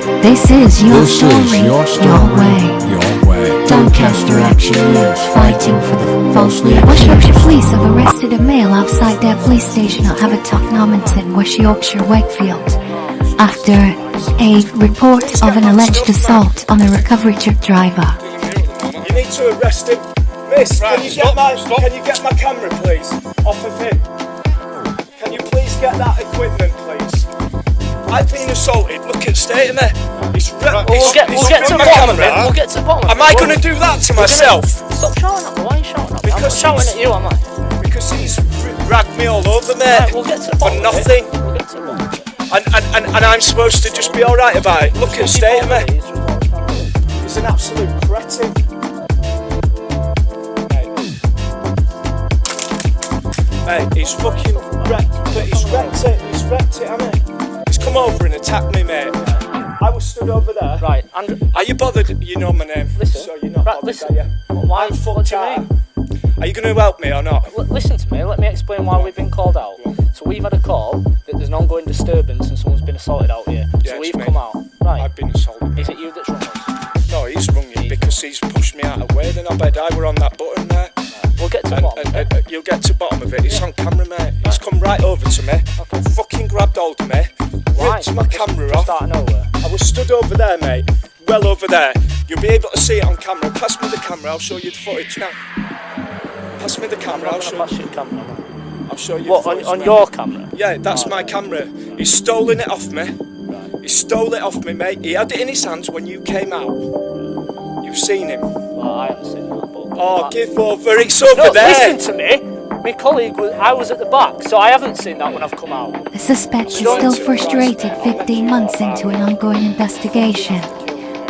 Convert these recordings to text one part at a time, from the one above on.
This is your story, your way. Doncaster Action News, fighting for the falsely accused. West Yorkshire Police have arrested a male outside their police station at Havertock in West Yorkshire, Wakefield, after a report of an alleged assault on a recovery truck driver. You need to arrest him. Miss, can you get my camera, please, off of him? Can you please get that equipment, please? I've been assaulted. Look at the state of me. We'll get to the bottom of it. We'll get to the bottom of it. Am I going to do that to myself? Stop shouting at me. Why are you shouting at me? I'm not shouting at you, am I? Because he's dragged me all over, mate. Right, we'll get to the bottom for nothing. We'll get to the bottom of it. And I'm supposed to just be alright about it. Look at the state of me. He's an absolute cretin. Mate, he's fucking wrecked. But he's wrecked it, hasn't he? He's come over and attacked me, mate. I was stood over there. Right, Andrew. Are you bothered? You know my name. Listen. So you're not bothered, listen. are you? Why? What do you mean? Are you going to help me or not? Listen to me. Let me explain why we've been called out. So we've had a call that there's an ongoing disturbance and someone's been assaulted out here. Yeah, so we've me. come out. Right. I've been assaulted. Is it you that's rung us? No, he's rung you because he's pushed me out of the way. Then I bet I were on that button there. We'll get to the bottom of it. You'll get to the bottom of it. It's on camera, mate. He's come right over to me. Okay. Fucking grabbed hold of me. Ripped my camera off. Out of nowhere. I was stood over there, mate. Well over there. You'll be able to see it on camera. Pass me the camera. I'll show you the footage now. Pass me the camera. I'll show you. I'll show you. What, the footage, on mate. your camera? Yeah, that's my camera. He's stolen it off me. Right. He stole it off me, mate. He had it in his hands when you came out. You've seen him. Well, I haven't seen that, but... Oh, give over. It's over no, there. Listen to me. My colleague, I was at the back, so I haven't seen that when I've come out. The suspect is still frustrated 15 months into an ongoing investigation.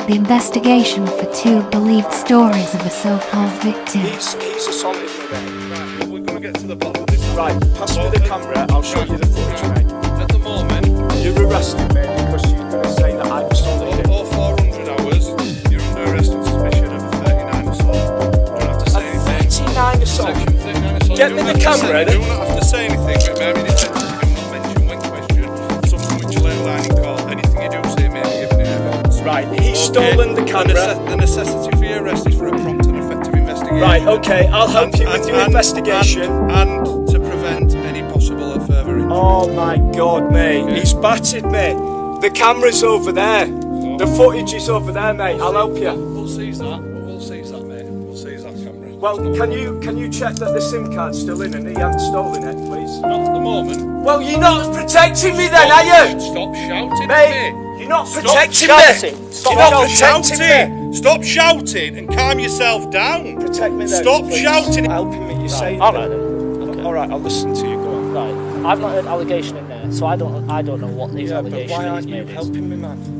The investigation for two believed stories of a so-called victim. He's assaulted me, mate. Right, we're going to get to the bottom of this. Right, pass me the camera. I'll show you the footage, mate. At the moment, you're arrested me because you're going to say that I've assaulted him. All 400 hours, you're under arrest on suspicion of 39 assault. You don't have to say anything. 39 assault? Section 39 assault. Get me the camera. You don't have to say anything, but maybe defensive do not mention when questioned something which will outline in court. Anything you do say may be given in evidence. Right, he's stolen the camera. The necessity for your arrest is for a prompt and effective investigation. Right, okay, I'll help you with your investigation. And to prevent any possible further injury. Oh my God, mate, he's battered me. The camera's over there. The footage is over there, mate. I'll help you. We'll seize that. We'll seize that, mate. We'll seize that camera. Well, can you check that the SIM card's still in and he hasn't stolen it, please? Not at the moment. Well, you're not protecting me then, are you? Stop shouting Mate, at me. you're not Stop protecting shouting. me. Stop You're not protecting me. Stop shouting and calm yourself down. Protect me then, Stop please. shouting. Helping me, you say. Alright then. Okay. Alright, I'll listen to you, go on. Right. I've not heard allegation in there, so I don't know what these Yeah, but allegations why aren't you made is. helping me, man?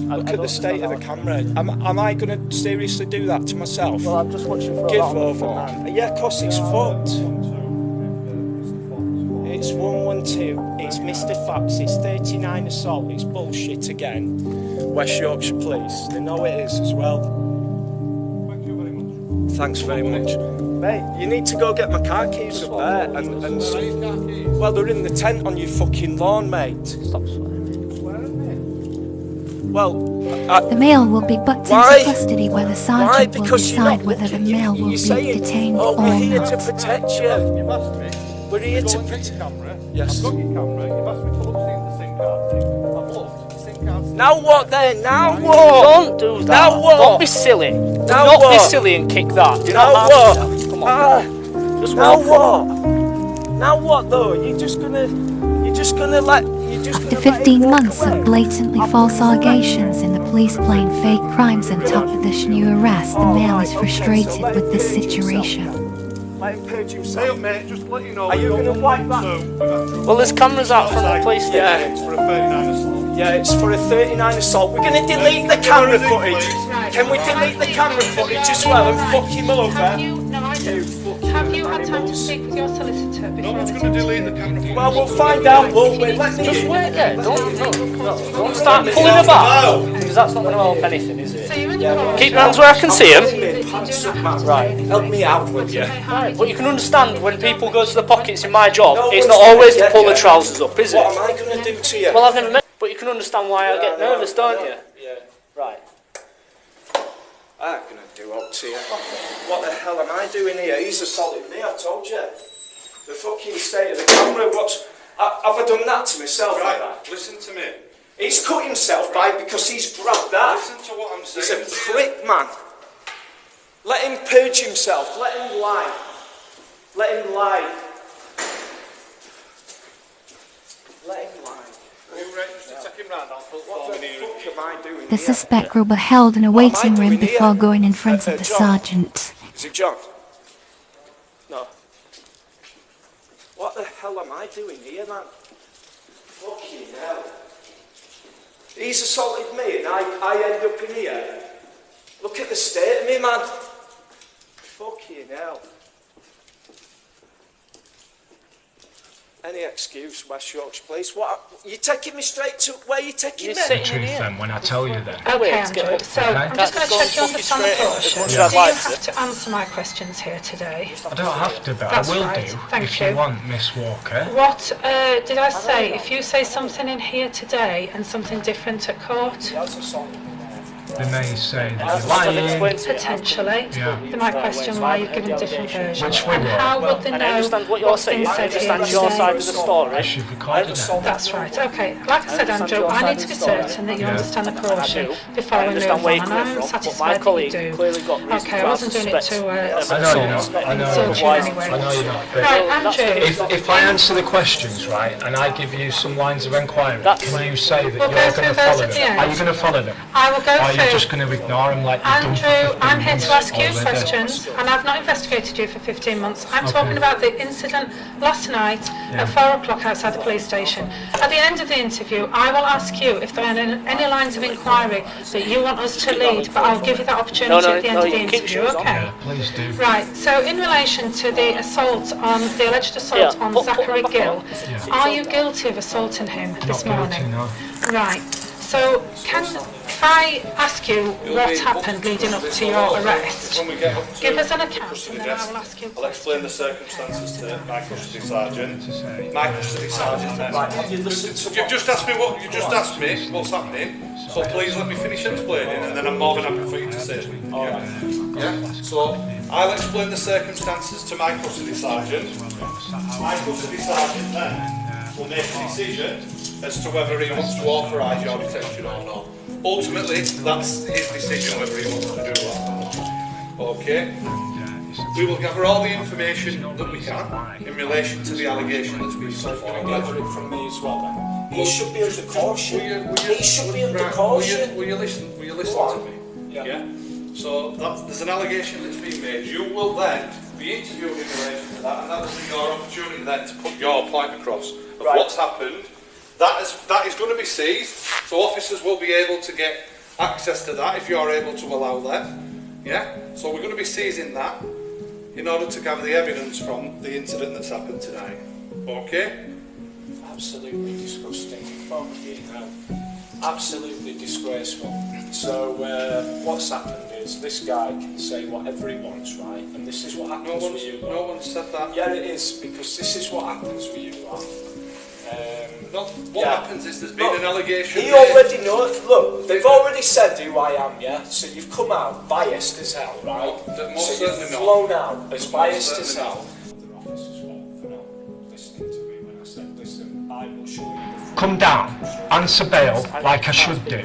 Look I at the state of the camera. Am I going to seriously do that to myself? Well, I'm just watching for Give a lot over, man. Yeah, of course it's fucked. It's 112. It's Mr. Fox. It's 39 assault. It's bullshit again. West Yorkshire Police. They know it is as well. Thank you very much. Thanks very much. Mate, you need to go get my car keys up there. Well, they're in the tent on your fucking lawn, mate. Stop swearing. Well, The male will be put into Why? custody where the why? sergeant will Because you're not decide whether the looking. male will You're be saying, detained oh, or we're here to not. protect you. You've asked me. We're here to Go and get protect. your camera. Yes. I've got your camera. You've asked me to look at the SIM card thing. I've looked. The SIM card's Now what then? Now what? Don't do that. Now what? Don't be silly. Do Now not be what? silly and kick that. Do Now not what? harm yourself. Come on. Just Now walk. what? Now what though? You're just gonna let. After 15 months of blatantly false allegations in the police playing fake crimes on top of this new arrest, the male is frustrated with this situation. Let him purge Stay himself. up, mate. Just to let you know. Are you we've got gonna wipe that? 112. Well, there's cameras out front of the police station. Yeah. It's for a 39 assault. Yeah, it's for a 39 assault. We're gonna delete the camera footage. Can we delete the camera footage as well and fuck him over? Have you, no, I You don't. fucking Have you had time to animals. speak with your solicitor No before one's this going to delete interview? the camera. Well, we'll find out, won't we? Let me Just in. wait there. Don't start pulling about. Because that's not going to help anything, is it? So you're in Yeah, the car. Keep your hands where I can see them. Right. Help me out, will you? Right, but you can understand when people go to the pockets in my job, No it's one's not always gonna to pull get the you. trousers up, is it? What am I gonna do to you? Well, I've never met. But you can understand why I get nervous, don't you? Yeah. Right. I'm gonna do up to you. What the hell am I doing here? He's assaulted me, I told you. The fucking state of the camera, have I done that to myself like that? Listen to me. He's cut himself because he's grabbed that. Listen to what I'm He's saying. a prick, man. Let him purge himself. Let him lie. Let him lie. Let him lie. Are you ready to take him round? I'll put What form the in here. fuck am I doing The here? suspect will be held in a waiting room doing here? before going in front of the John? sergeant. Is it John? No. What the hell am I doing here, man? Fucking hell. He's assaulted me and I end up in here. Look at the state of me, man. Fucking hell. Any excuse, West Yorkshire Police. What? You taking me straight to where you taking me? sitting in Truth here. then when I tell you then. Okay, Wait, get Andrew. up. So Okay. I'm just going to check you understand the As course. much Do as you I'd like have to. to answer my questions here today? I don't have to, but That's I will right. do Thank if you. you want, Miss Walker. What did I say? If you say something in here today and something different at court, They may say that As you're I've lying. explained to you, potentially, Yeah. they might question why you've given different versions. Which we And will. how would they and I know understand what you're what's saying. been I said here understand your today? side of the story. You've recorded it. That's right. Okay. Like I said, Andrew, I need to be certain that you understand the caution before we move understand on, where you're and coming I'm from, but my satisfied that you colleague do. clearly got reason Okay, I for wasn't doing it suspect to I know you're not. I know insult you're you not. anyway. I know you're not. But Right, Andrew. if I answer the questions right and I give you some lines of inquiry, That's- can you say that We'll you're go going to through follow those at the them? end. Are you going to follow them? I will go Or are you just through. going to ignore them like you've done for Andrew, 15 I'm here months to ask you already? questions, and I've not investigated you for 15 months. I'm Okay. talking about the incident last night at 4 o'clock outside the police station. At the end of the interview, I will ask you if there are any lines of inquiry that you want us to lead, but I'll give you that opportunity at the end of the you keep interview, your shoes on. okay? Yeah, please do. Right, so in relation to the alleged assault Yeah, on put Zachary them back Gill, Yeah. are you guilty of assaulting him this Not morning? guilty, no. Right, so if I ask you what happened leading up to your arrest, When we get up to give us an account and custody then I desk, will ask you I'll explain the circumstances to my custody sergeant. To say. My custody sergeant then. You've just asked me what's happening, so please let me finish explaining and then I'm more than happy for you to say. Yeah? So I'll explain the circumstances to my custody sergeant. My custody sergeant then will make a decision as to whether he wants to authorise your detention or not. Ultimately, that's his decision whether he wants to do that. Okay? We will gather all the information that we can in relation to the allegation that's been put forward. Gather it from me as well then. He should be under caution. Will you- He should be under right, caution. Will you listen Go to on. me? Yeah. So there's an allegation that's been made. You will then be interviewed in relation to that, and that will be your opportunity then to put your point across of Right. what's happened. That is going to be seized, so officers will be able to get access to that if you're able to allow them. Yeah. So we're going to be seizing that in order to gather the evidence from the incident that's happened tonight. Okay. Absolutely disgusting. Fucking hell. Absolutely disgraceful. So what's happened is this guy can say whatever he wants, right? And this is what happens with you. No one's said that. Yeah, it is, because this is what happens with you, lot. What happens is there's been an allegation. He made. already knows. Look, they've already said who I am, yeah? So you've come out biased as hell, right? No, most so you've certainly not. flown out as biased as certainly hell. Other officers fault for not listening to me when I said, listen, I will show you the Come down, answer bail like I should do,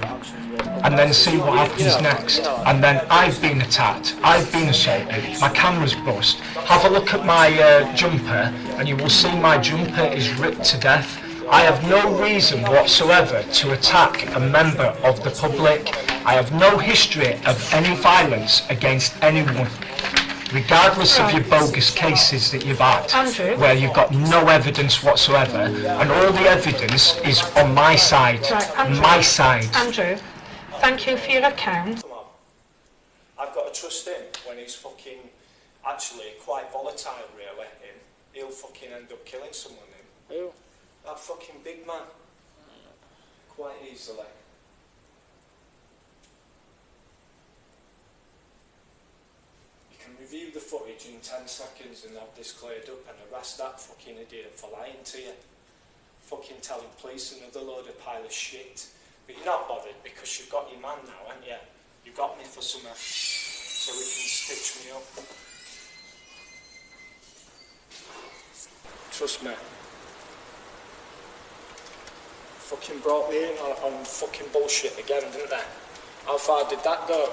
and then see what happens next. And then I've been attacked, I've been assaulted, my camera's bust. Have a look at my jumper and you will see my jumper is ripped to death. I have no reason whatsoever to attack a member of the public. I have no history of any violence against anyone, regardless of your bogus cases that you've had, Andrew? where you've got no evidence whatsoever, and all the evidence is on my side. Right, Andrew. My side. Andrew, thank you for your account. Come on. I've got to trust him when he's fucking actually quite volatile, really. He'll fucking end up killing someone. Who? That fucking big man. Quite easily. You can review the footage in 10 seconds and have this cleared up and arrest that fucking idiot for lying to you. fucking telling police another load of pile of shit. But you're not bothered because you've got your man now, haven't you? You've got me for summer, so we can stitch me up. Trust me. Fucking brought me in on fucking bullshit again, didn't they? How far did that go?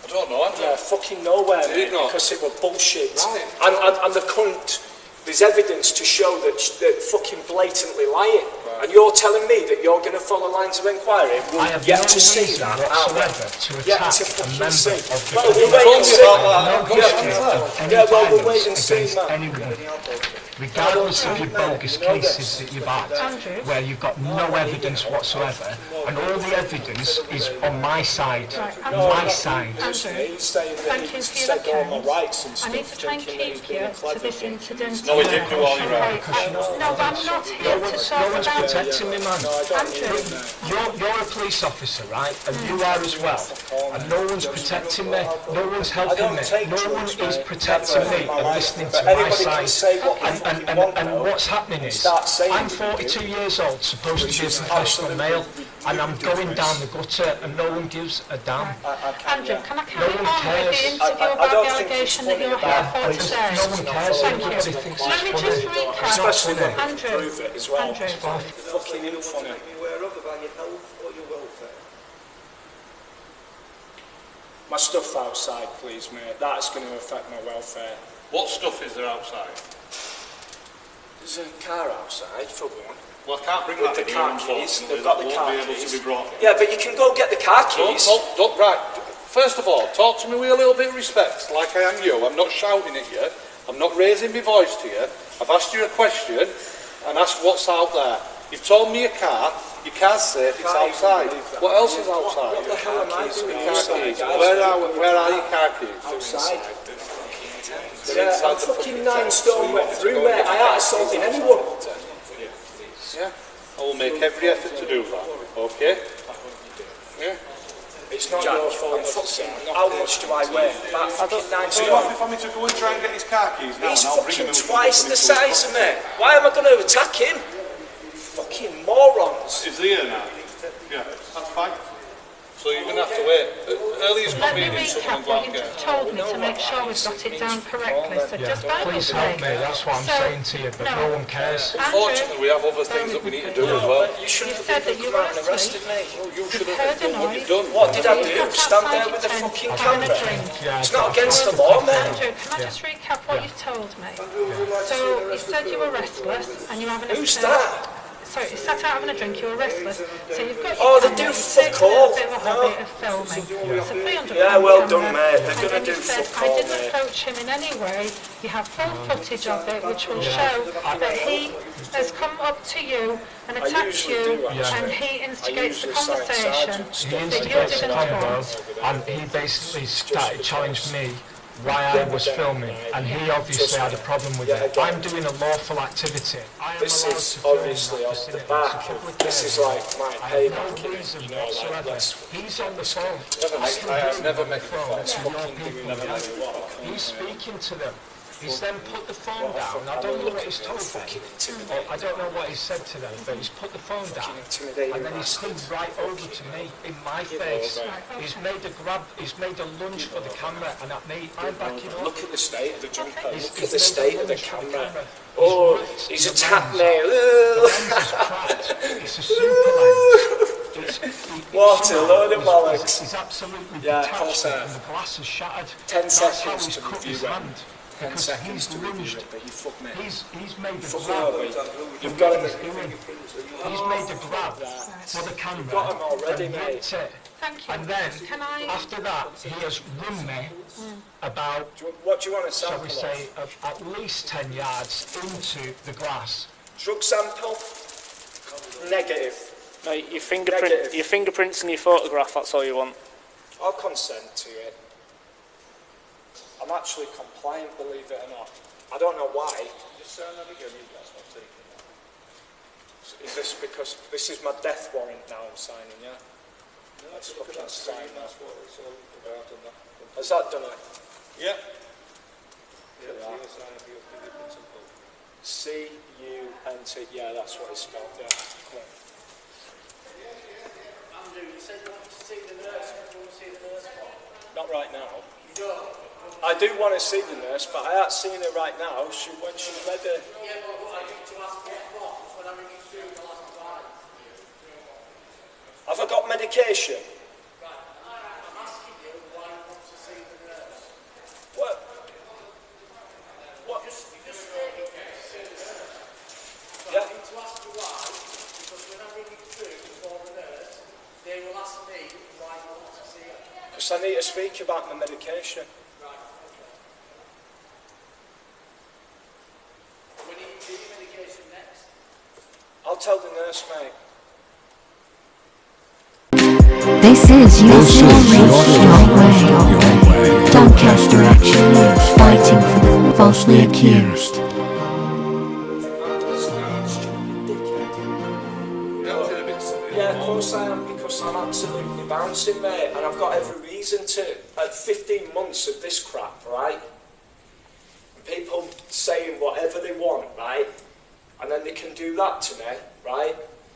I don't know, Andrew. Yeah, fucking nowhere, Did it mate, not? because it were bullshit. Right. And the cunt, there's evidence to show that they're fucking blatantly lying. And you're telling me that you're going to follow lines of inquiry? We'll I have yet no to see reason that whatsoever to Yet attack to a fucking member see. of the Well, we'll community. wait and see. No history of any Yeah, well, we'll violence wait and see, against man. anyone, regardless of your bogus cases that you've had, Andrew? where you've got no evidence whatsoever, and all the evidence is on my side. My side. Andrew, thank you for your account. I need to try and keep you to this incident. No, we didn't do all your right. No, but I'm not here to No talk one's about protecting me, man. Andrew, You're a police officer, right? And you are as well. And no one's protecting me. No one's helping me. No one is protecting me and listening to my side. And what's happening is, I'm 42 years old, supposed to be a professional male, and I'm going down the gutter, and no one gives a damn. Andrew, can I carry No one on with cares. the interview about the allegation that you're here for today? No one cares. Thank Everybody you. thinks Let me it's just funny. recap. Especially when you Andrew, prove it as well. Andrew. Fucking funny. Aware of about your health or your welfare? My stuff outside, please, mate. That's going to affect my welfare. What stuff is there outside? There's a car outside, for one. Well, I can't bring With that the in car here, keys. unfortunately. They've got That the won't car be able keys. to be brought in. Yeah, but you can go get the car keys. Right. First of all, talk to me with a little bit of respect, like I am you. I'm not shouting at you. I'm not raising my voice to you. I've asked you a question and asked what's out there. You've told me your car's safe, it's outside. What else is outside? What the hell am I doing Car outside, keys. guys? Where are your car keys? Outside. They're Yeah, inside I'm the fucking fucking 9 stone wet through, mate. I ain't assaulting anyone. Yeah. I will make every effort to do that. Okay? Yeah. It's not your fault. How much do I weigh? About fucking 9 So you're happy stone. for me to go and try and get his car keys now? He's and I'll bring fucking him and twice we'll the put him size of me. Why am I going to attack him? Fucking morons. Is he here now? Yeah, that's fine. So you're going to have to wait. Earliest Let me convenience, someone recap go what and you get just told me to make sure we've got it down correctly. So just bear Please with help me, me. that's what I'm So, saying to you, but no one cares. Unfortunately, we have other things that we need to do as well. You shouldn't You have said that you come were out and arrested asleep. me. You should You've have heard a done what noise. you've done. What did I You do? sat Stand outside there your with a tent fucking having a camera? drink. Yeah, It's not against the law, man. Andrew, can I just recap what you've told me? So you said you were restless and you're having a Who's spell. that? So you sat out having a drink, you were restless. So you've got Oh, your they camera, do you've fuck taken all. a bit of a habit of filming. It's a 300 Yeah, well done, camera. mate. They're And gonna then do you said, fuck I all, didn't mate. approach him in any way. You have full footage of it, which will show that he has come up to you and attacked usually you, do, actually. and he instigates the usually cite conversation sergeants. He that you instigates the didn't combo, want. and he basically started challenging me why I was filming, and he obviously had a problem with it. I'm doing a lawful activity. I am This allowed is to film obviously in that off the vicinity. back. It's a public This is area. like my I have no payback. reason You know, like, whatsoever. let's He's on the phone. I have never met him before. It's your people, yeah? He's speaking to them. He's then put the phone down. I don't know what he's told them. Or I don't know what he said to them, but he's put the phone down. And then he's come right over to me, in my face. He's made a grab, he's made a lunge for the camera, and at me, I'm backing up. Look at the state of the jumper. He's- Look he's at the made a state of the lunge for the camera. camera. Oh, ripped he's the attacked lens. me. The lens is cracked. It's a super lens. What a load of bollocks. He's absolutely Yeah, detached come it, on. and the glass is shattered. 10 That's how seconds he's to cut review his it. hand. 10 Because seconds he's to review lunged. it, but you fucked me. He's made a Fuck grab. me. You've got him. He's made a grab for the camera. got him already, and mate. ripped it. Thank you. And then, Can I? after that, he has run me about, What do you want to shall sample we of? say, at least 10 yards into the glass. Drug sample? Negative. Mate, Negative. your fingerprints and your photograph, that's all you want. I'll consent to it. I'm actually compliant, believe it or not. I don't know why. Is this because this is my death warrant now I'm signing, yeah? Let's fucking sign that. Has that done it? Yeah. C-U-N-T. Yeah, that's what it's spelled. Yeah. Andrew, you said you wanted to see the nurse. You want to see the nurse? Not right now. You don't? I do want to see the nurse, but I ain't seen her right now. When she's ready. Yeah, but what I need to ask what for? What I need to do the last time. Have I got medication? Right, I'm asking you why you want to see the nurse. What? You just said you want to see the nurse. So Yeah. I need to ask you why, because when I bring it through before the nurse, they will ask me why you want to see her. Because I need to speak about my medication. Right, okay. When are you do your medication next? I'll tell the nurse, mate. This is your way. Doncaster Action News, fighting for the falsely accused. Yeah, of course I am, because I'm absolutely bouncing, mate, and I've got every reason to. At 15 months of this crap, right? And people saying whatever they want, right? And then they can do that to me, right?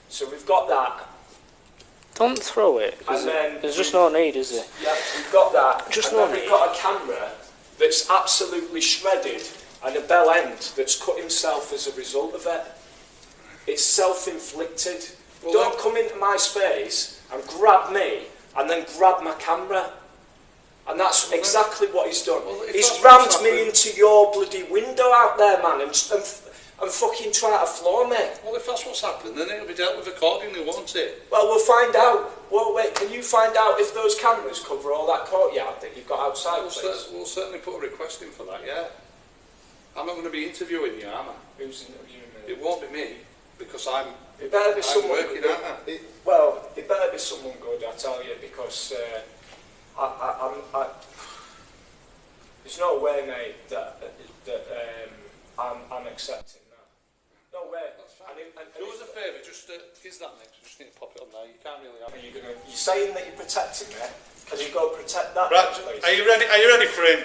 So we've got that. Don't throw it. And then There's just no need, is there? Yeah, we've got that. Just and no then we've need. got a camera that's absolutely shredded and a bell end that's cut himself as a result of it. It's self-inflicted. Well, Don't come into my space and grab me and then grab my camera. And that's exactly what he's done. Well, if He's that's rammed what's me happened- into your bloody window out there, man, and fucking try to floor me. Well, if that's what's happened, then it'll be dealt with accordingly, won't it? Well, we'll find out. Well, wait, can you find out if those cameras cover all that courtyard that you've got outside, please? We'll certainly put a request in for that, yeah. I'm not going to be interviewing you, am I? Who's interviewing me? It won't be me, because I'm It better be someone working, good. aren't I? Well, it better be someone good, I tell you, because there's no way, mate, that I'm accepting that. No way. That's fine. And Do us a favour, just is that next? Just need to pop it on there. You can't really have it. you're saying that you're protecting me. Can you go protect that, Right, please? are you ready? Are you ready for him?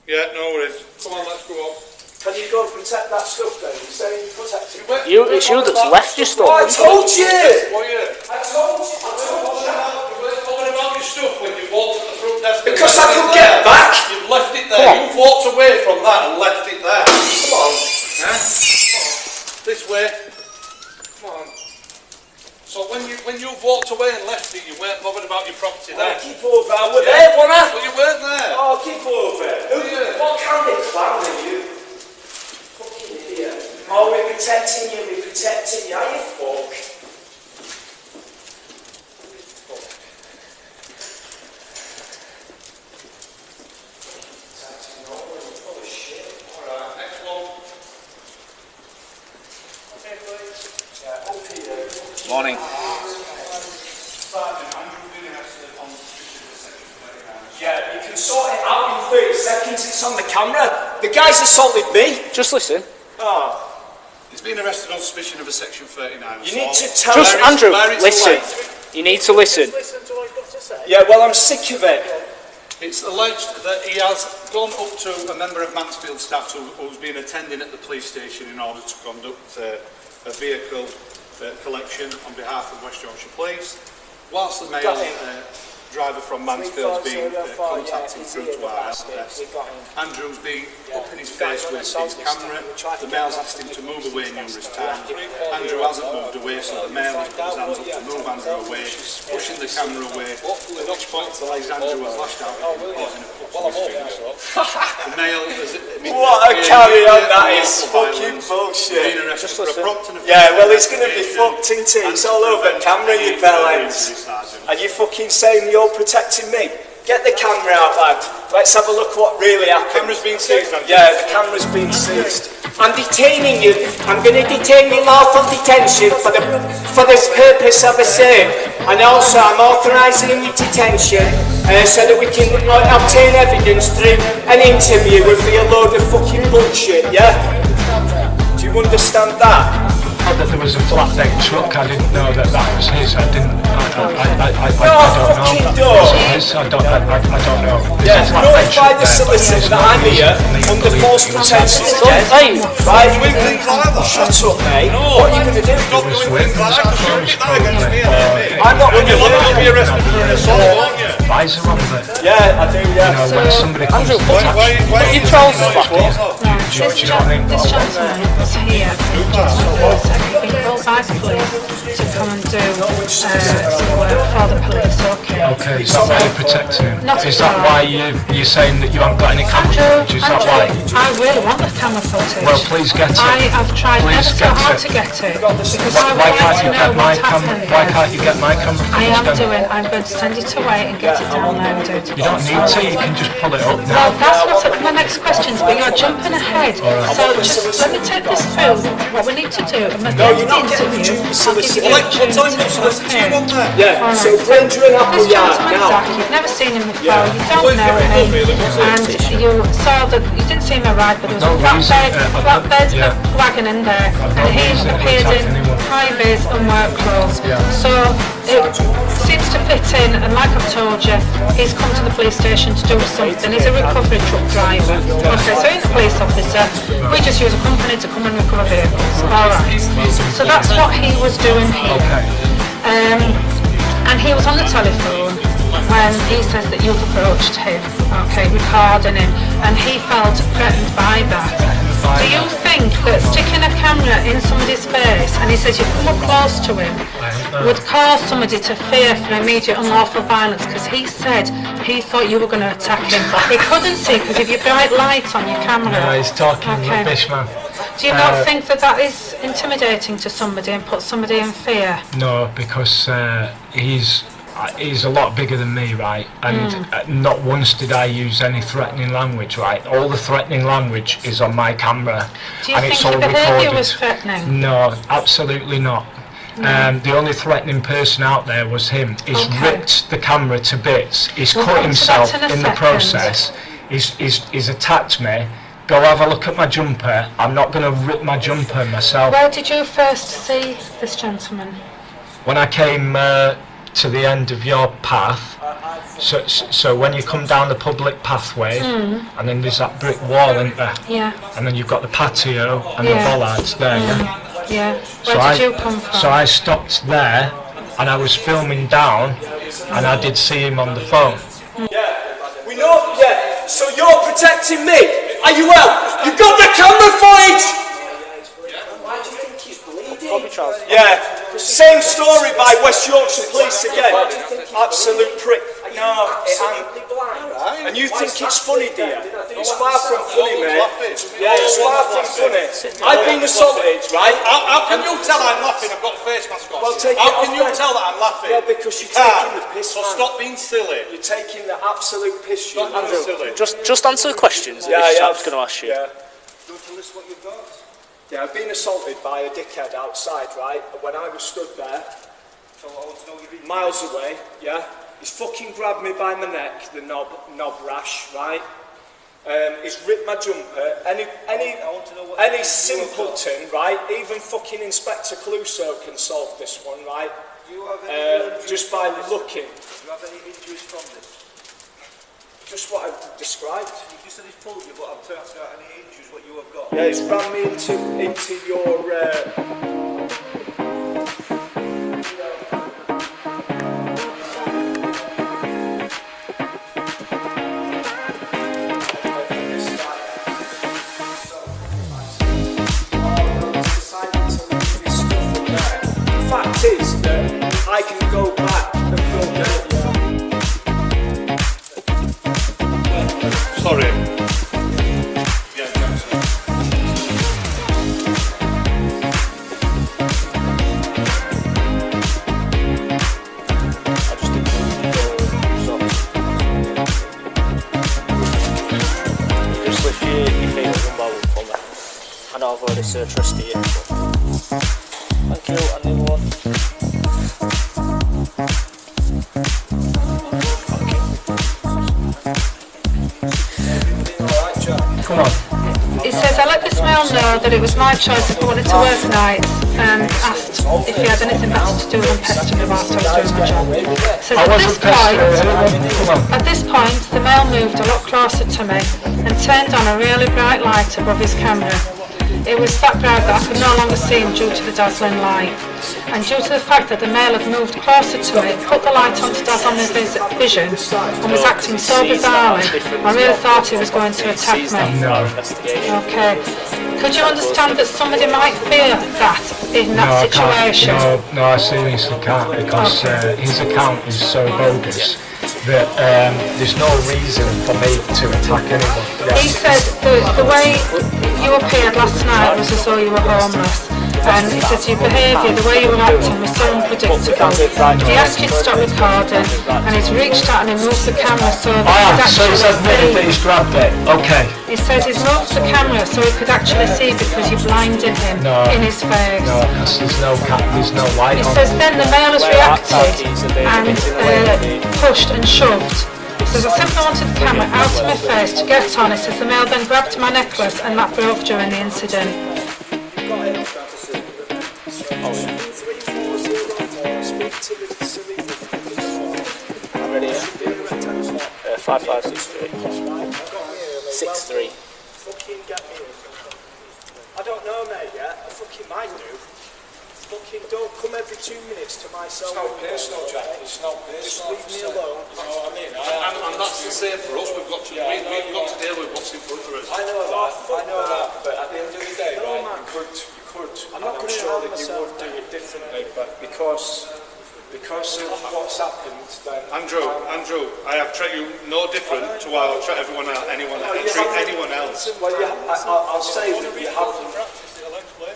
Yeah, no worries. Come on, let's go up. Can you go protect that stuff then? You're saying you're protecting me. It's you that's left your stuff. I told you! Were you? I told you! You weren't bothered about your stuff when you walked at the front desk. and Because left I it could there. get back! You've left it there. Come on. You've walked away from that and left it there. Come on. Yeah? This way. Come on. So when you've walked away and left it, you weren't bothered about your property there. Keep over. I was there, wasn't I? Well, you weren't there. Oh, keep over. Yeah. What kind of clown are you? Fucking idiot. Oh, we're protecting you, are you fuck? Protecting no one, you're full of shit. Alright, next one. Okay, please. Yeah, up here. Morning. Yeah, you can sort it out in 30 seconds, it's on the camera. The guy's assaulted me. Just listen. Oh, He's been arrested on suspicion of a Section 39. you need to tell Just, me. Andrew, where it's listen. alleged. You need to listen. Listen to what you've got to say. Yeah, well, I'm sick of it. It's alleged that he has gone up to a member of Mansfield staff who's been attending at the police station in order to conduct a vehicle collection on behalf of West Yorkshire Police. Whilst the male driver from Mansfield's been contacting through to our help desk, Andrew's been up in his face with his camera. The male's asked him to move away numerous times. Andrew hasn't moved away, so the male has put his hands up to move Andrew away, pushing the camera away, at which point Andrew has lashed out at him, causing a cut to his finger. The male has What a carry on that is. Fucking bullshit. been arrested for a prompt and Yeah, well, it's going to be fucked, isn't it? It's all over camera, you bellends. And you fucking saying you're protecting me? Get the camera out, lad. Let's have a look what really happened. Camera's been seized, Andrew. Yeah, the camera's been seized. I'm detaining you. I'm going to detain you lawful detention for the purpose of a search. And also, I'm authorising your detention so that we can obtain evidence through an interview with a load of fucking bullshit, yeah? Do you understand that? That there was a flatbed truck, I didn't know that was his. I don't No, I fucking know. don't. is. I don't know. Yeah, There's a flat bench notify up the there, but solicitor there's that no I'm here reason for me to under believe false that you were pretenses saying again. Hey, Right, Doing things like that. shut up, mate. No. What are you going to do? Stop doing things like that, because you'll get that against me and me. I'm not going to You'll have to be do it. arrested for an assault, won't you? advisor on that. Yeah, I do, yeah. You know, when somebody comes Andrew, to put touch your trousers back on. This gentleman was here. He's been called by the police to come and do some work for the police, okay? Okay, is that why you're protecting him? Not Is at that all. why you're saying that you haven't got any camera footage? Is that why? I really want the camera footage. Well, please get it. I have tried Please ever so get hard it. to get it because I Why would can't like you to get know my what's camera? happened. Why can't you get my camera I am footage then? doing. I'm going to send it away and get it downloaded. You don't need to. You can just pull it up Well, now. that's what's my next questions, but you're jumping ahead. So just let me take this through what we need to do and at the end of the interview, I'll give you the opportunity. Yeah, so Ranger and This Appleyard gentleman, now. Zach, you've never seen him before, you don't know him, and you saw that, you didn't see him arrive, but there was a flatbed wagon in there, and he appeared in high vis and work clothes. So it seems to fit in, and like I've told you, he's come to the police station to do something. He's a recovery truck driver. Okay, so he's a police officer. We just use a company to come and recover vehicles. Alright. So that's what he was doing here. And he was on the telephone when he says that you've approached him, okay, recording him, and he felt threatened by that. Do you think that sticking a camera in somebody's face, and he says you come up close to him, would cause somebody to fear for immediate unlawful violence? Because he said he thought you were going to attack him. He couldn't see because of your bright light on your camera. No, he's talking rubbish, man. Do you not think that that is intimidating to somebody and puts somebody in fear? No, because he's a lot bigger than me, right? And not once did I use any threatening language, right? All the threatening language is on my camera, Do you and think it's your all behaviour recorded. was threatening? No, absolutely not. The only threatening person out there was him. He's ripped the camera to bits. He's We'll cut come to himself that in a in the second. process. He's attacked me. Go have a look at my jumper. I'm not going to rip my jumper myself. Where did you first see this gentleman? When I came to the end of your path, so when you come down the public pathway, and then there's that brick wall, isn't there? Yeah. And then you've got the patio and the Yeah. bollards there, Yeah. So Where did you come from? So I stopped there, and I was filming down, and I did see him on the phone. Yeah, we know, yeah. So you're protecting me? Are you out? You've got the camera footage! Why do you think he's bleeding? Yeah, same story by West Yorkshire Police again. Absolute prick. No, Absolutely blind. and you think it's funny, dear? It's far from funny, mate. Yeah, it's far from funny. I've been assaulted, right? How can you tell I'm laughing? I've got a face mask on. Well, take it How can off you then. tell that I'm laughing? Yeah, because you're You can't. taking the piss, So man. stop being silly. You're taking the absolute piss, you. Stop being silly. Just answer the questions that Yeah, this yeah. chap's going to ask you. Yeah. Don't tell us what you've got. Yeah, I've been assaulted by a dickhead outside, right? And when I was stood there, So I want to know you're in. miles away, yeah, he's fucking grabbed me by my neck, the knob rash, right? He's ripped my jumper. Any want to know what you simpleton, right? Even fucking Inspector Clouseau can solve this one, right? Do you have any injuries Just by from this? looking. Do you have any injuries from this? Just what I've described. You just said he's pulled you, but I'm trying to out any injuries what you have got. Yeah, he's ran me into your. Fact is that I can go back and go get you. Sorry. Yeah, Jackson. I just didn't so just lift your fingers and bow for me. I know I've already searched trusted you. Thank you, and the other one. Alright, Jack. Come on. He says, I let the smell mail know that it was my choice if I wanted to work nights, and asked if he had anything better to do than pester me whilst I was doing my job. So at this point, the male moved a lot closer to me and turned on a really bright light above his camera. It was that bright that I could no longer see him due to the dazzling light. And due to the fact that the male had moved closer to me, put the light on to dazzle my vision, and was acting so bizarrely, I really thought he was going to attack me. Okay. Could you understand that somebody might fear that in that situation? No, I seriously can't, because his account is so bogus that there's no reason for me to attack anyone. He said the way you appeared last night was as though you were homeless. And he says your behaviour, the way you were acting was so unpredictable. He asked you to stop recording, and he's reached out and he moved the camera so that he could so he's admitted that he's grabbed it. Okay. He says he's moved the camera so he could actually see because you blinded him in his face. No, because there's no light He on. says then the male has reacted and pushed and shoved. He says I simply wanted the camera out of my face to get on. He says the male then grabbed my necklace and that broke during the incident. I'm ready, yeah? 5563 63. Fucking get me in. I don't know, mate, yeah? I fucking might do. Fucking don't come every 2 minutes to my cell. It's not personal, Jack. It's not personal. Just leave me alone. You know what I mean? And that's the same for us. We've got to deal with what's in front of us. I know that, but at the end of the day, right, you could, I'm not going to sure that you would do it differently, but because of what's happened, then... Andrew, I have treated you no different to how I treat anyone else. Well, yeah, I'll say that you haven't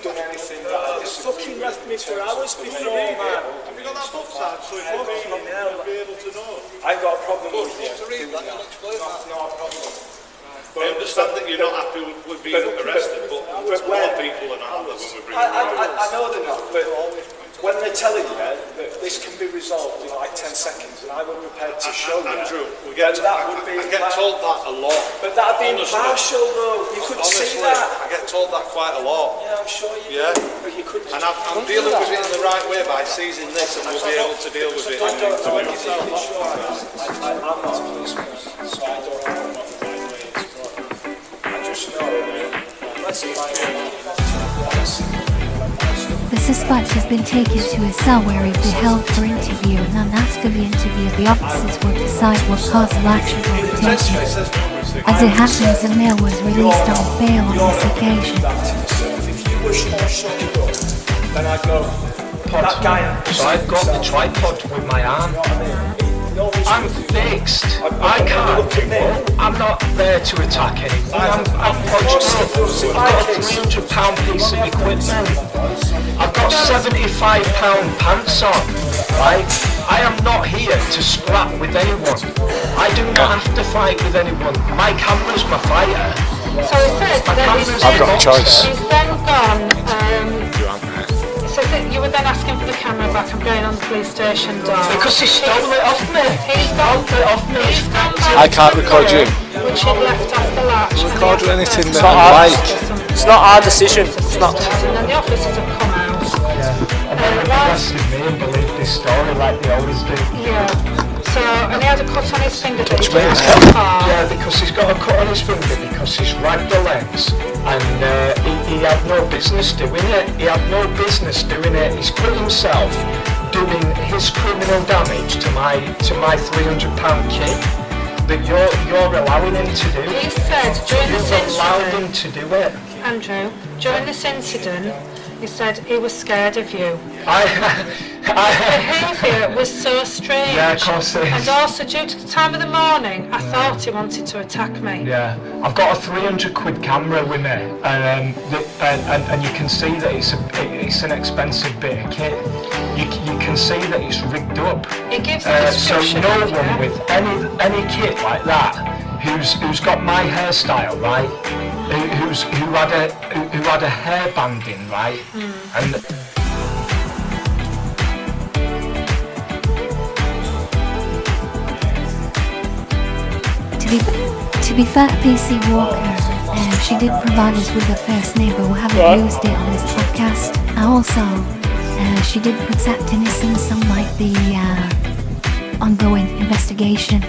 done anything that I disagree fucking left me for hours before, man. Have you got that book side? So if you'll be able to know. I got a problem with you. To read that, you'll explain that. Not a problem. I understand that you're not happy with being arrested, but more people are not happy when we bring I know they're not, but when they're telling you that this can be resolved in like 10 seconds, and I were prepared to show you, Andrew, I get told that a lot. But that'd be impartial, though. You could see that. I get told that quite a lot. Yeah, I'm sure you Yeah. do. But you could. And I'm dealing with it in the right way by seizing this, and we'll be able to deal with it. I'm not a policeman, so I don't know what the right way is. But I just know The suspect has been taken to a cell where he'll be held for interview, and then after the interview the officers will decide what course of action will be taken. As it happens, the male was released on bail on this occasion. if you were shut up, then I'd go, that guy... So I've got the tripod with my arm. I'm fixed. I can't do it. I'm not there to attack anyone. I'm punched up. I've got a £300 piece of equipment. I've got £75 pants on. Right? I am not here to scrap with anyone. I do not have to fight with anyone. My camera's my fighter. So he said that I've got a choice. He's then gone, so that you were then asking for the camera back and going on the police station door. Because he stole it off me. He's gone I can't record you. which he'd left off the latch. Record and the anything officers- that you like. It's not our decision. It's not. And then the officers have come out. And they arrested me and believed this story like they always do. Yeah. So, and he had a cut on his finger that he me. took so far. Yeah, because he's got a cut on his finger because he's ragged the lens, and he had no business doing it. He had no business doing it. He's put himself doing his criminal damage to my £300 kit that you're allowing him to do. He said during this You've allowed him incident, to do it. Andrew, during this incident, he said he was scared of you. His behaviour was so strange. Yeah, of course it is. And also due to the time of the morning, I thought he wanted to attack me. Yeah, I've got a £300 camera with me, and you can see that it's an expensive bit of kit. You can see that it's rigged up. He gives the So description no of one you. with any kit like that, who's got my hairstyle, right? Who had a hair banding, right? And To be fair, PC Walker She did provide us with the first name, but we haven't used it on this podcast. Also, she did put that in some like the ongoing investigation.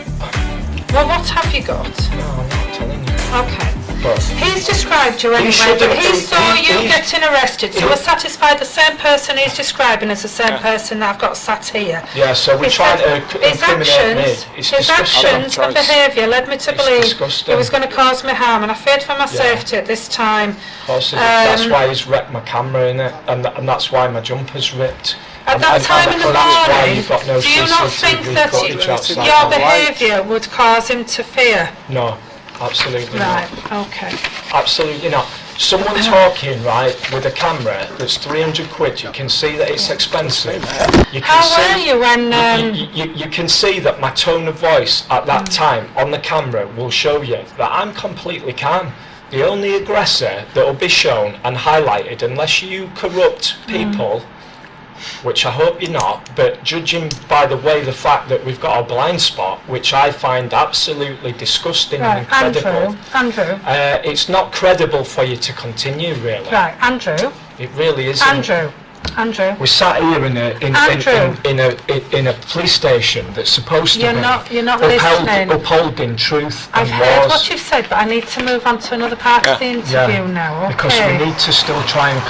Well, what have you got? No, I'm not telling you. Okay. But He's described you anyway, but he saw you getting arrested, so we're satisfied the same person he's describing as the same person that I've got sat here. yeah, so we're He trying said to his incriminate me. actions, It's his disgusting. actions and behaviour led me to believe disgusting. it was going to cause me harm, and I feared for my safety at this time. Of course, that's why he's wrecked my camera in it, and that's why my jumper's ripped. At that time in the that's why morning, you've got no do you not CCTV think that footage outside your the light. behaviour would cause him to fear? No, absolutely Right, not. okay. Absolutely not. Someone talking, right, with a camera that's 300 quid, you can see that it's expensive. You can How were you when... you can see that my tone of voice at that time on the camera will show you that I'm completely calm. The only aggressor that will be shown and highlighted, unless you corrupt people, which I hope you're not, but judging by the way the fact that we've got a blind spot, which I find absolutely disgusting and incredible. Andrew. It's not credible for you to continue, really. Right, Andrew. It really isn't. Andrew. We're sat here in a police station that's supposed to be You're not listening. upholding truth and I've heard laws. what you've said, but I need to move on to another part of the interview now. Okay. Because we need to still try and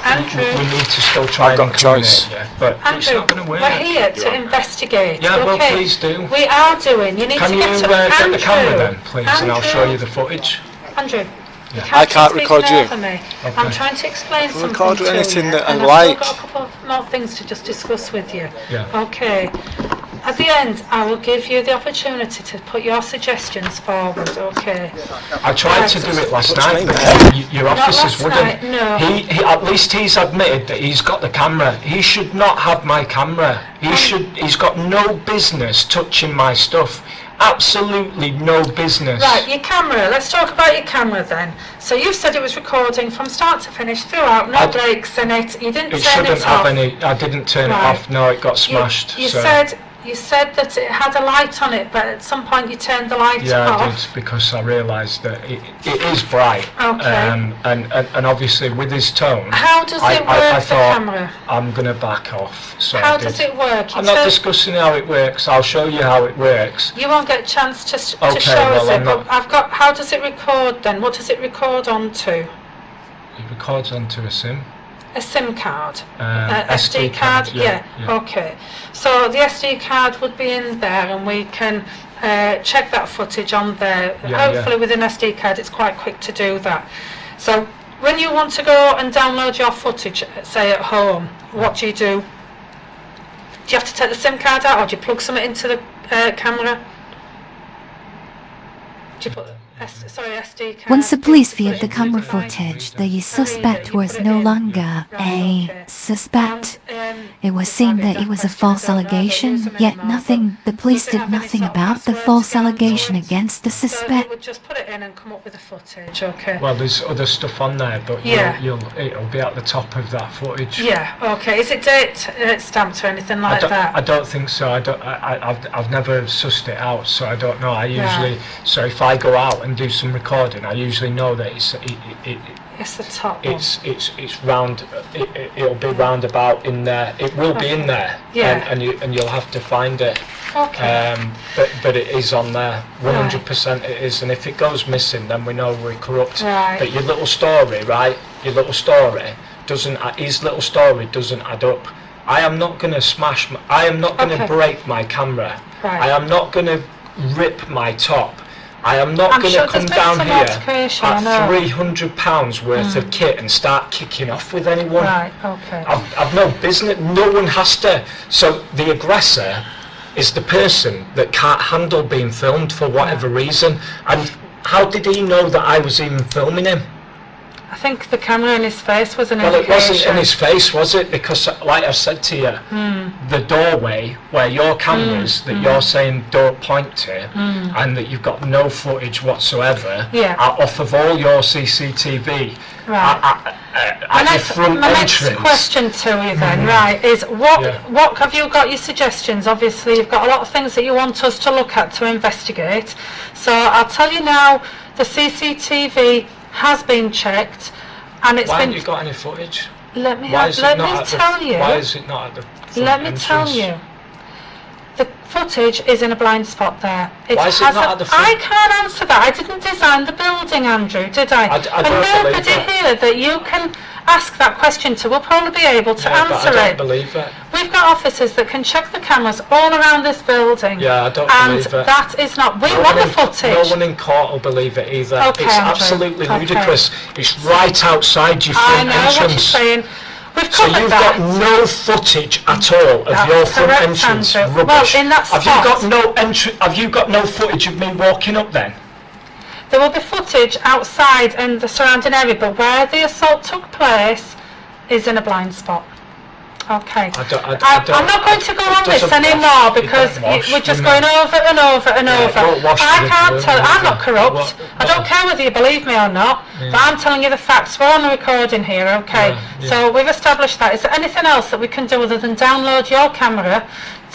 Andrew. we need to still try I've and got a choice. incriminate you, but it's Andrew, not going to work. we're here to investigate. Yeah, well, okay? please do. We are doing. You need Can to you get to get the camera then, please, and I'll show you the footage. Andrew. You I can't keep record speaking you. over me. Okay. I'm trying to explain something record to anything you, that I and like. I've still got a couple of more things to just discuss with you. Yeah. Okay. At the end, I will give you the opportunity to put your suggestions forward. Okay. I tried to do it last night, but your officers last wouldn't. night, no. He at least he's admitted that he's got the camera. He should not have my camera. He's got no business touching my stuff. Absolutely no business. Right, your camera. Let's talk about your camera then. So you said it was recording from start to finish throughout, no breaks in it. You didn't It turn shouldn't it have off. any. I didn't turn Right. it off. No, it got smashed. You so. said that it had a light on it, but at some point you turned the light Yeah, off. I did, because I realised that it is bright. Okay. And obviously with his tone, How does it work, I the thought camera? I'm going to back off. So How I did. does it work? I'm not discussing how it works. I'll show you how it works. You won't get a chance to show Okay, us well, it, I'm but not- I've got, how does it record then? What does it record onto? It records onto a SIM. A SIM card? SD card, yeah. Okay. So the SD card would be in there and we can check that footage on there. Yeah, Hopefully with an SD card it's quite quick to do that. So when you want to go and download your footage, say at home, what do? Do you have to take the SIM card out, or do you plug something into the camera? Do you put SD card? Once the police viewed the camera footage, the suspect was no longer a suspect. It was seen that it was a false allegation, yet the police did nothing about the false allegation against the So you suspect. would just put it in and come up with the footage, okay? Well, there's other stuff on there, but Yeah. it'll be at the top of that footage. Yeah, okay. Is it date stamped or anything like I that? don't think so. I've never sussed it out, so I don't know. I usually so if I go out and do some recording, I usually know that It's the top one. it's round. It'll be roundabout in there. It will be in there. Yeah. And you'll have to find it. Okay. But it is on there. 100% it is. And if it goes missing, then we know we're corrupt. Right. But your little story, right? Your little story doesn't. His little story doesn't add up. I am not going to smash. I am not going to Okay. break my camera. Right. I am not going to rip my top. I am not I'm going sure to come there's been down some here altercation, I know. at £300 worth of kit and start kicking off with anyone. Right, okay. I've no business. No one has to. So the aggressor is the person that can't handle being filmed for whatever reason. And how did he know that I was even filming him? I think the camera in his face was an Well, it wasn't indication. in his face, was it? Because, like I said to you, the doorway where your cameras that you're saying don't point to, and that you've got no footage whatsoever, Yeah. are off of all your CCTV. Right. At your front My entrance. next question to you then, right, is what have you got your suggestions? Obviously, you've got a lot of things that you want us to look at to investigate. So I'll tell you now, the CCTV has been checked, and it's Why been. haven't you got any footage? Let me Why is it let not me at the- tell you. Why is it not at the front Let me tell entrance? you. The footage is in a blind spot there. Why is it not at the front? I can't answer that. I didn't design the building, Andrew, did I? I and don't believe nobody it. here that you can ask that question to will probably be able to Yeah, but answer I don't it. believe it. We've got officers that can check the cameras all around this building. Yeah, I don't and believe it. that is not. We No want the one in- footage. No one in court will believe it either. Okay, It's Andrew. absolutely Okay. ludicrous. It's right outside your I front know what you're entrance. saying. We've So covered you've that. got no footage at all of That's your front correct, entrance. Andrew. Rubbish. Well, in that have you spot- got no Have you got no footage of me walking up then? There will be footage outside and the surrounding area, but where the assault took place is in a blind spot. Okay. I'm not going to go on this anymore because we're just going over and over and over. I can't tell. I'm not corrupt. I don't care whether you believe me or not, but I'm telling you the facts. We're on the recording here, okay? So we've established that. Is there anything else that we can do other than download your camera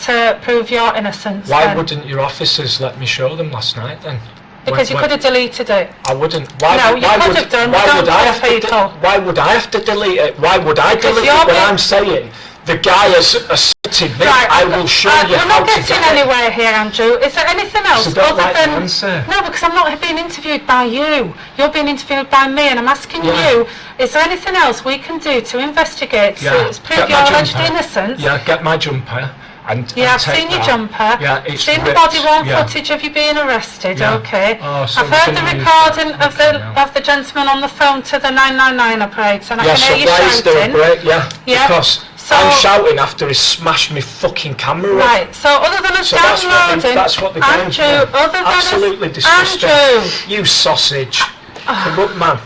to prove your innocence? Why then? wouldn't your officers let me show them last night then? Because you could have deleted it. I wouldn't. Why, No, you why could would, have done. Why Don't would I trust have to? people. Why would I have to delete it? Why would I Because delete you're it when being- I'm saying the guy has assaulted me? Right, I will show you we're how not to getting get it. anywhere here, Andrew. Is there anything else It's a bit other like than... the answer. No, because I'm not being interviewed by you. You're being interviewed by me, and I'm asking Yeah. you, is there anything else we can do to investigate, to prove get your my alleged jumper. innocence? Yeah, get my jumper. And Yeah, I've take seen your that. jumper. Yeah, it's seen the ripped. body-worn Yeah. footage of you being arrested. Yeah. Okay. Oh, so I've heard the somebody- recording of Yeah. the gentleman on the phone to the 999 operator, and I Yeah, can so hear you why is there a shouting. break? Yeah, Yeah. because So- I'm shouting after he smashed my fucking camera up. Right, so other than us So that's downloading, what they're doing. Andrew, Yeah. other than Absolutely us, disgusting. Andrew, You sausage. Corrupt man.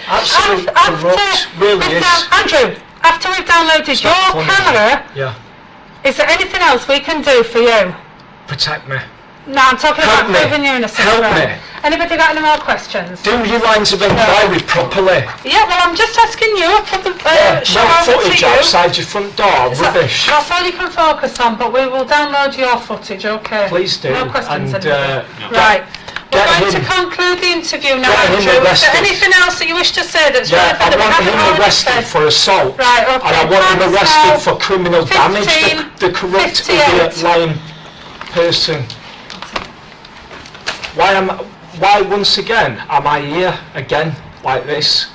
Absolute after corrupt. Really we've is. Andrew, after we've downloaded not your funny. camera, Yeah. is there anything else we can do for you? Protect me. No, I'm talking Help about me. proving your innocence. Help right. me. Anybody got any more questions? Do your lines of inquiry properly. Yeah, well, I'm just asking you. I'll put the show No over to footage you. outside your front door. So Rubbish. that's all you can focus on, but we will download your footage, okay? Please do. No questions, And, anybody? Right. We're get going to him- conclude the interview now, get him Andrew. Is there arrested. anything else that you wish to say that's Yeah, relevant I that we want haven't him already arrested said? for assault. Right, okay. And I want him Thanks, arrested now. for criminal damage. 15, The corrupt, 58. idiot, lying person. Why once again am I here again like this?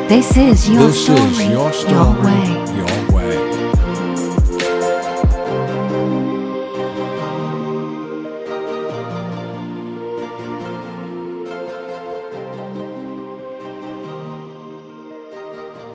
This is your story, your way.